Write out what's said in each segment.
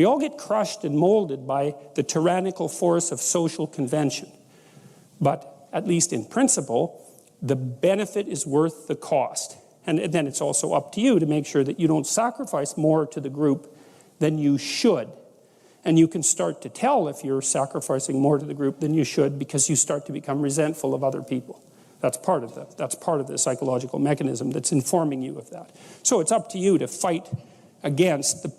We all get crushed and molded by the tyrannical force of social convention. But at least in principle, the benefit is worth the cost. And then it's also up to you to make sure that you don't sacrifice more to the group than you should. And you can start to tell if you're sacrificing more to the group than you should because you start to become resentful of other people. That's part of the psychological mechanism that's informing you of that. So it's up to you to fight against the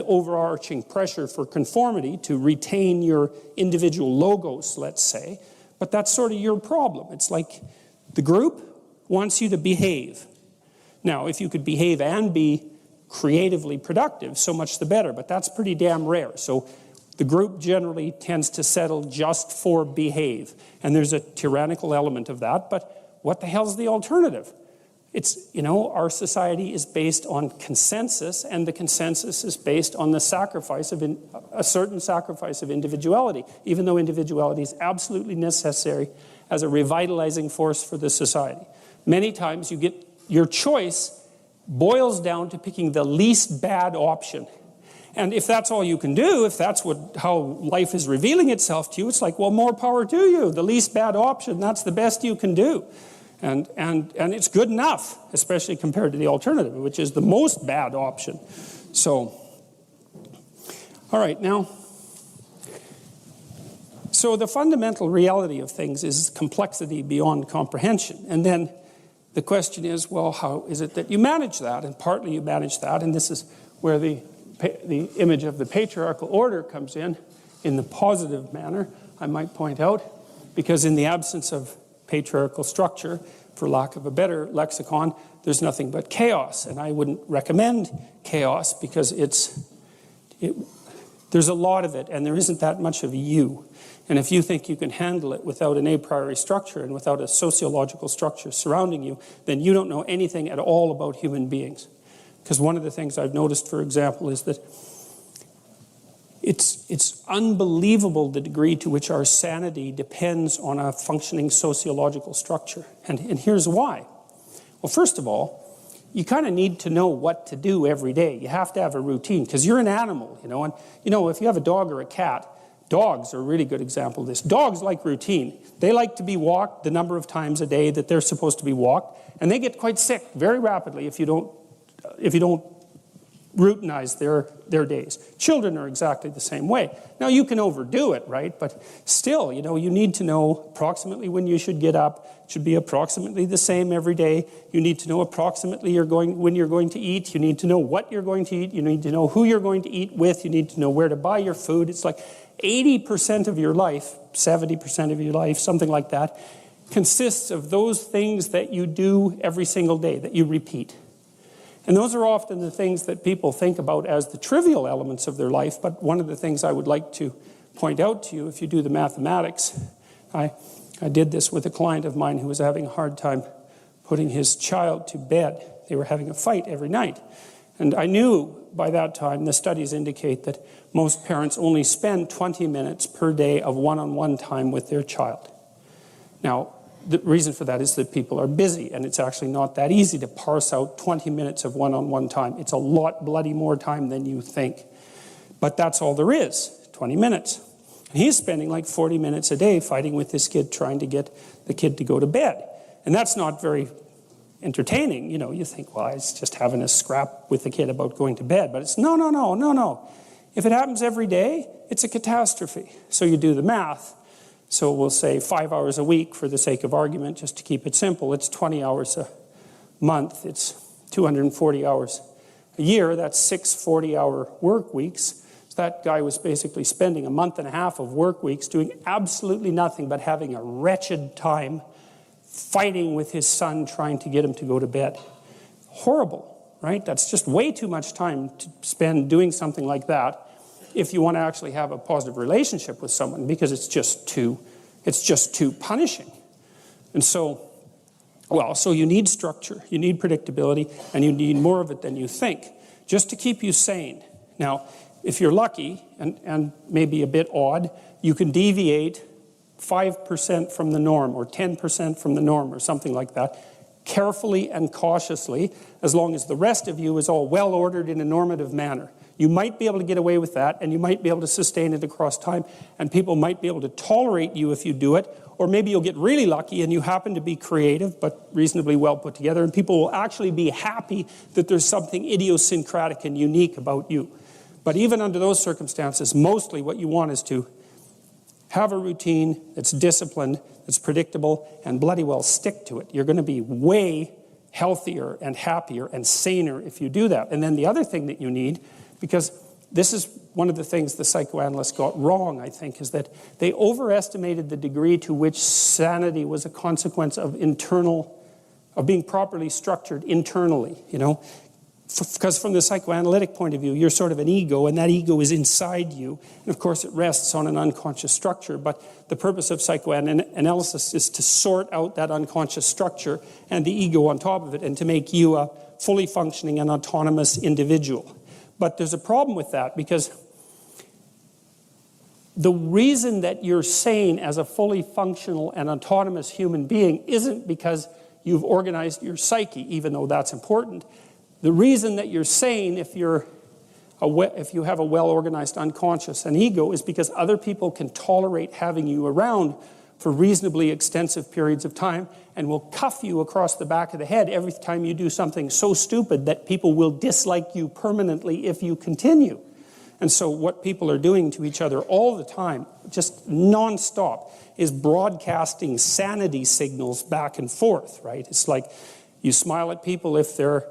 overarching pressure for conformity to retain your individual logos, let's say. But that's sort of your problem. It's like the group wants you to behave. Now, if you could behave and be creatively productive, so much the better, but that's pretty damn rare. So the group generally tends to settle just for behave, and there's a tyrannical element of that, but what the hell's the alternative? It's, our society is based on consensus, and the consensus is based on the sacrifice of a certain sacrifice of individuality, even though individuality is absolutely necessary as a revitalizing force for the society. Many times you get your choice boils down to picking the least bad option. And if that's all you can do, if that's how life is revealing itself to you, it's like, well, more power to you. The least bad option, that's the best you can do. And it's good enough, especially compared to the alternative, which is the most bad option. So, all right, now, so the fundamental reality of things is complexity beyond comprehension. And then the question is, well, how is it that you manage that? And partly you manage that, and this is where the image of the patriarchal order comes in the positive manner, I might point out, because in the absence of patriarchal structure, for lack of a better lexicon, there's nothing but chaos. And I wouldn't recommend chaos because there's a lot of it, and there isn't that much of you. And if you think you can handle it without an a priori structure and without a sociological structure surrounding you, then you don't know anything at all about human beings. Because one of the things I've noticed, for example, is that it's unbelievable the degree to which our sanity depends on a functioning sociological structure. And here's why. Well, first of all, you kind of need to know what to do every day. You have to have a routine, because you're an animal, And, if you have a dog or a cat, dogs are a really good example of this. Dogs like routine. They like to be walked the number of times a day that they're supposed to be walked, and they get quite sick very rapidly if you don't routinize their days. Children are exactly the same way. Now, you can overdo it, right? But still, you need to know approximately when you should get up. It should be approximately the same every day. You need to know approximately when you're going to eat. You need to know what you're going to eat. You need to know who you're going to eat with. You need to know where to buy your food. It's like 80% of your life, 70% of your life, something like that, consists of those things that you do every single day, that you repeat. And those are often the things that people think about as the trivial elements of their life, but one of the things I would like to point out to you, if you do the mathematics, I did this with a client of mine who was having a hard time putting his child to bed. They were having a fight every night. And I knew by that time, the studies indicate that most parents only spend 20 minutes per day of one-on-one time with their child. Now, the reason for that is that people are busy, and it's actually not that easy to parse out 20 minutes of one-on-one time. It's a lot bloody more time than you think. But that's all there is, 20 minutes. And he's spending like 40 minutes a day fighting with this kid, trying to get the kid to go to bed. And that's not very entertaining. You think, well, it's just having a scrap with the kid about going to bed. But it's no. If it happens every day, it's a catastrophe. So you do the math. So we'll say 5 hours a week for the sake of argument, just to keep it simple. It's 20 hours a month. It's 240 hours a year. That's 6 40-hour work weeks. So that guy was basically spending a month and a half of work weeks doing absolutely nothing but having a wretched time fighting with his son, trying to get him to go to bed. Horrible, right? That's just way too much time to spend doing something like that if you want to actually have a positive relationship with someone, because it's just too punishing. And so you need structure, you need predictability, and you need more of it than you think, just to keep you sane. Now, if you're lucky, and maybe a bit odd, you can deviate 5% from the norm, or 10% from the norm, or something like that, carefully and cautiously, as long as the rest of you is all well ordered in a normative manner. You might be able to get away with that, and you might be able to sustain it across time, and people might be able to tolerate you if you do it, or maybe you'll get really lucky and you happen to be creative but reasonably well put together, and people will actually be happy that there's something idiosyncratic and unique about you. But even under those circumstances, mostly what you want is to have a routine that's disciplined, that's predictable, and bloody well stick to it. You're going to be way healthier and happier and saner if you do that. And then the other thing that you need, because this is one of the things the psychoanalysts got wrong, I think, is that they overestimated the degree to which sanity was a consequence of being properly structured internally, you know. Because from the psychoanalytic point of view, you're sort of an ego, and that ego is inside you. And of course, it rests on an unconscious structure. But the purpose of psychoanalysis is to sort out that unconscious structure and the ego on top of it, and to make you a fully functioning and autonomous individual. But there's a problem with that, because the reason that you're sane as a fully functional and autonomous human being isn't because you've organized your psyche, even though that's important. The reason that you're sane if you have a well-organized unconscious and ego is because other people can tolerate having you around for reasonably extensive periods of time, and will cuff you across the back of the head every time you do something so stupid that people will dislike you permanently if you continue. And so what people are doing to each other all the time, just non-stop, is broadcasting sanity signals back and forth, right? It's like you smile at people if they're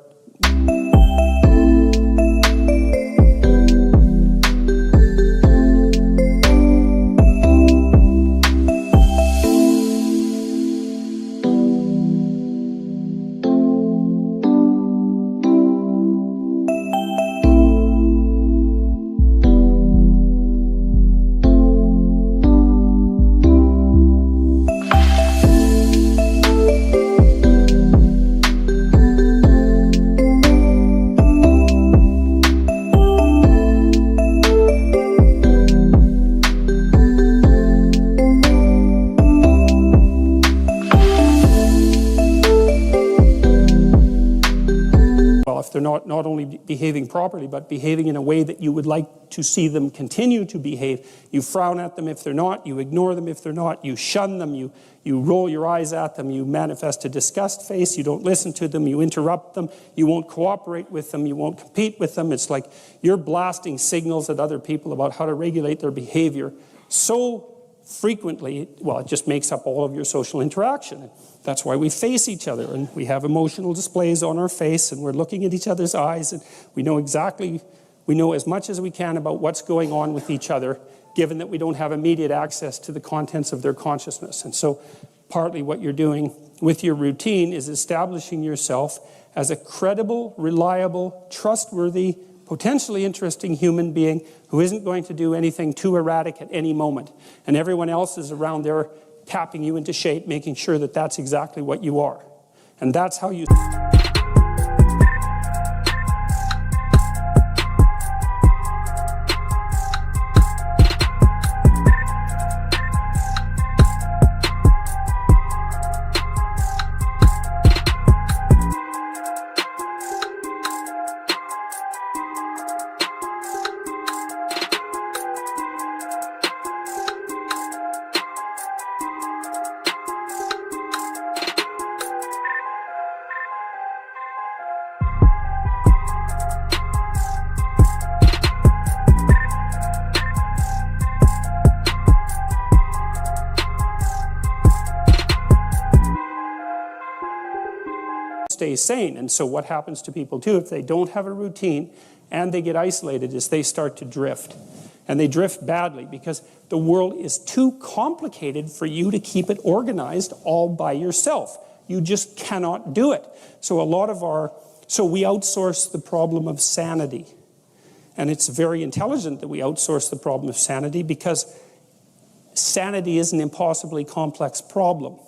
not only behaving properly, but behaving in a way that you would like to see them continue to behave. You frown at them if they're not, you ignore them if they're not, you shun them, you roll your eyes at them, you manifest a disgust face, you don't listen to them, you interrupt them, you won't cooperate with them, you won't compete with them. It's like you're blasting signals at other people about how to regulate their behavior so frequently, well, it just makes up all of your social interaction. That's why we face each other, and we have emotional displays on our face, and we're looking at each other's eyes, and we know as much as we can about what's going on with each other, given that we don't have immediate access to the contents of their consciousness. And so partly what you're doing with your routine is establishing yourself as a credible, reliable, trustworthy, potentially interesting human being who isn't going to do anything too erratic at any moment. And everyone else is around there tapping you into shape, making sure that that's exactly what you are. And that's how you... stay sane. And so what happens to people too, if they don't have a routine and they get isolated, is they start to drift. And they drift badly because the world is too complicated for you to keep it organized all by yourself. You just cannot do it. So we outsource the problem of sanity. And it's very intelligent that we outsource the problem of sanity, because sanity is an impossibly complex problem.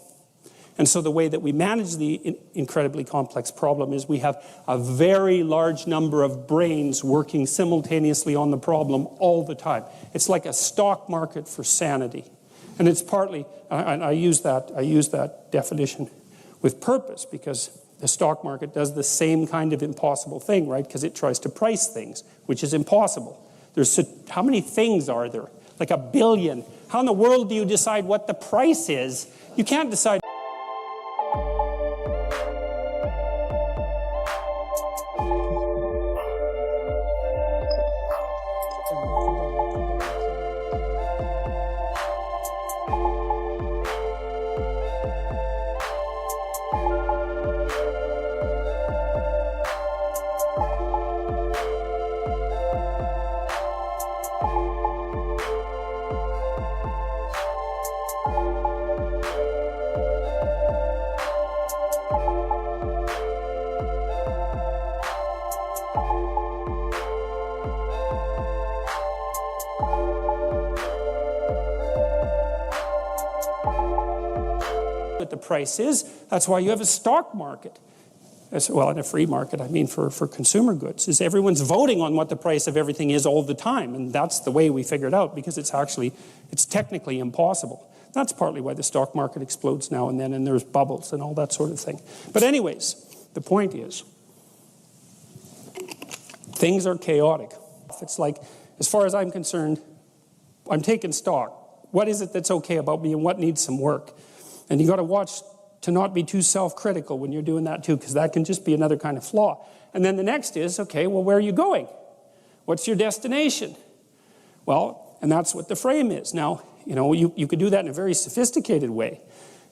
And so the way that we manage the incredibly complex problem is we have a very large number of brains working simultaneously on the problem all the time. It's like a stock market for sanity. And it's partly, and I use that definition with purpose, because the stock market does the same kind of impossible thing, right? Because it tries to price things, which is impossible. How many things are there? Like 1 billion. How in the world do you decide what the price is? You can't decide. What the price is. That's why you have a stock market. Well, in a free market, I mean for consumer goods, is everyone's voting on what the price of everything is all the time, and that's the way we figure it out, because it's technically impossible. That's partly why the stock market explodes now and then, and there's bubbles and all that sort of thing. But anyways, the point is, things are chaotic. It's like, as far as I'm concerned, I'm taking stock. What is it that's okay about me and what needs some work? And you got to watch to not be too self-critical when you're doing that too, because that can just be another kind of flaw. And then the next is, okay, well, where are you going? What's your destination? Well, and that's what the frame is. Now, you could do that in a very sophisticated way.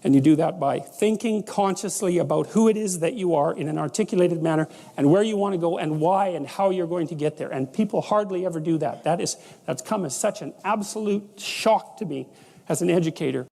And you do that by thinking consciously about who it is that you are in an articulated manner and where you want to go and why and how you're going to get there. And people hardly ever do that. That's come as such an absolute shock to me as an educator,